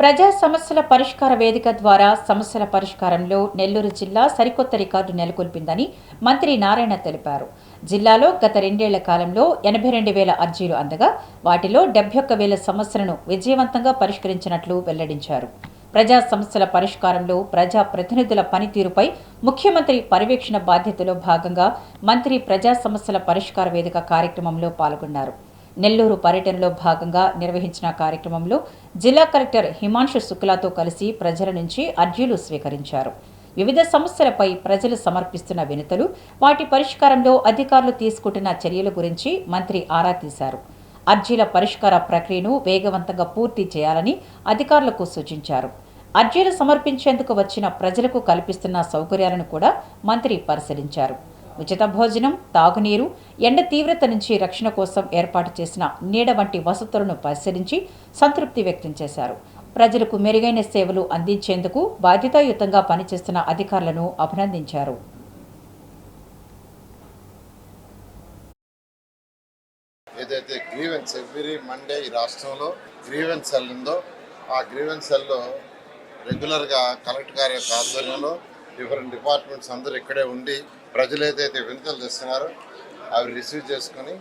ప్రజా సమస్యల పరిష్కార వేదిక ద్వారా సమస్యల పరిష్కారంలో నెల్లూరు జిల్లా సరికొత్త రికార్డు నెలకొల్పిందని మంత్రి నారాయణ తెలిపారు. జిల్లాలో గత 2 ఏళ్ల కాలంలో 82,000 అర్జీలు అందగా వాటిలో 71,000 సమస్యలను విజయవంతంగా పరిష్కరించినట్లు వెల్లడించారు. ప్రజా సమస్యల పరిష్కారంలో ప్రజా ప్రతినిధుల పనితీరుపై ముఖ్యమంత్రి పర్యవేక్షణ బాధ్యతలో భాగంగా మంత్రి ప్రజా సమస్యల పరిష్కార వేదిక కార్యక్రమంలో పాల్గొన్నారు. నెల్లూరు పర్యటనలో భాగంగా నిర్వహించిన కార్యక్రమంలో జిల్లా కలెక్టర్ హిమాంశు శుక్లాతో కలిసి ప్రజల నుంచి అర్జీలు స్వీకరించారు. వివిధ సమస్యలపై ప్రజలు సమర్పిస్తున్న వినతులు, వాటి పరిష్కారంలో అధికారులు తీసుకుంటున్న చర్యల గురించి మంత్రి ఆరా తీశారు. అర్జీల పరిష్కార ప్రక్రియను వేగవంతంగా పూర్తి చేయాలని అధికారులకు సూచించారు. అర్జీలు సమర్పించేందుకు వచ్చిన ప్రజలకు కల్పిస్తున్న సౌకర్యాలను కూడా మంత్రి పరిశీలించారు. ఉచిత భోజనం, తాగునీరు, ఎండ తీవ్రత నుంచి రక్షణ కోసం ఏర్పాటు చేసిన నీడ వంటి వసతులను పరిశీలించి సంతృప్తి వ్యక్తం చేశారు. ప్రజలకు మెరుగైన సేవలు అందించేందుకు బాధ్యతాయుతంగా పనిచేస్తున్న అధికారులను అభినందించారు. ఏదైతే గ్రీవెన్స్ ఎవ్రీ మండే ఈ రాష్ట్రంలో గ్రీవెన్స్ సెల్ ఉందో ఆ గ్రీవెన్స్ సెల్లో రెగ్యులర్గా కలెక్టర్ గారి యొక్క ఆధ్వర్యంలో డిఫరెంట్ డిపార్ట్మెంట్స్ అందరూ ఇక్కడే ఉండి ప్రజలు ఏదైతే వినతులు తెస్తున్నారో అవి రిసీవ్ చేసుకొని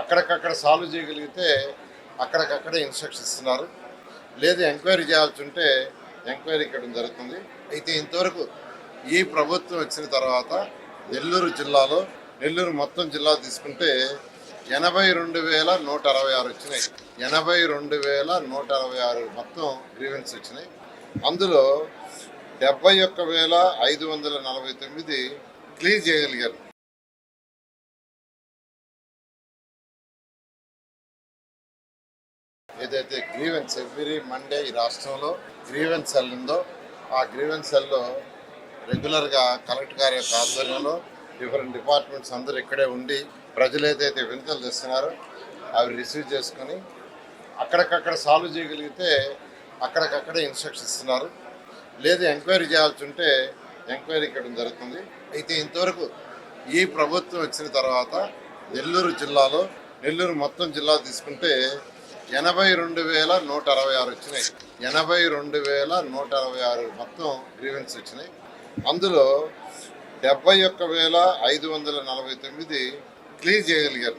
అక్కడికక్కడ సాల్వ్ చేయగలిగితే అక్కడికక్కడే ఇన్స్ట్రక్షన్ ఇస్తున్నారు. లేదు ఎంక్వైరీ చేయాల్సి ఉంటే ఎంక్వైరీ ఇక్కడ జరుగుతుంది. అయితే ఇంతవరకు ఈ ప్రభుత్వం వచ్చిన తర్వాత నెల్లూరు మొత్తం జిల్లా తీసుకుంటే 82,166 వచ్చినాయి. 82,166 మొత్తం గ్రీవెన్స్ వచ్చినాయి. అందులో 71,549 క్లియర్ చేయగలిగారు. ఏదైతే గ్రీవెన్స్ ఎవ్రీ మండే ఈ రాష్ట్రంలో గ్రీవెన్స్ సెల్ ఉందో ఆ గ్రీవెన్స్ సెల్లో రెగ్యులర్గా కలెక్టర్ గారి యొక్క ఆధ్వర్యంలో డిఫరెంట్ డిపార్ట్మెంట్స్ అందరూ ఇక్కడే ఉండి ప్రజలు ఏదైతే వినతులు తెస్తున్నారో అవి రిసీవ్ చేసుకొని అక్కడికక్కడ సాల్వ్ చేయగలిగితే అక్కడికక్కడే ఇన్స్ట్రక్షన్ ఇస్తున్నారు. లేదు ఎంక్వైరీ చేయాల్సి ఉంటే ఎంక్వైరీ ఇక్కడ జరుగుతుంది. అయితే ఇంతవరకు ఈ ప్రభుత్వం వచ్చిన తర్వాత నెల్లూరు మొత్తం జిల్లా తీసుకుంటే 82,166 వచ్చినాయి. 82,166 మొత్తం గ్రీవెన్స్ వచ్చినాయి. అందులో 71,549 క్లియర్ చేయగలిగారు.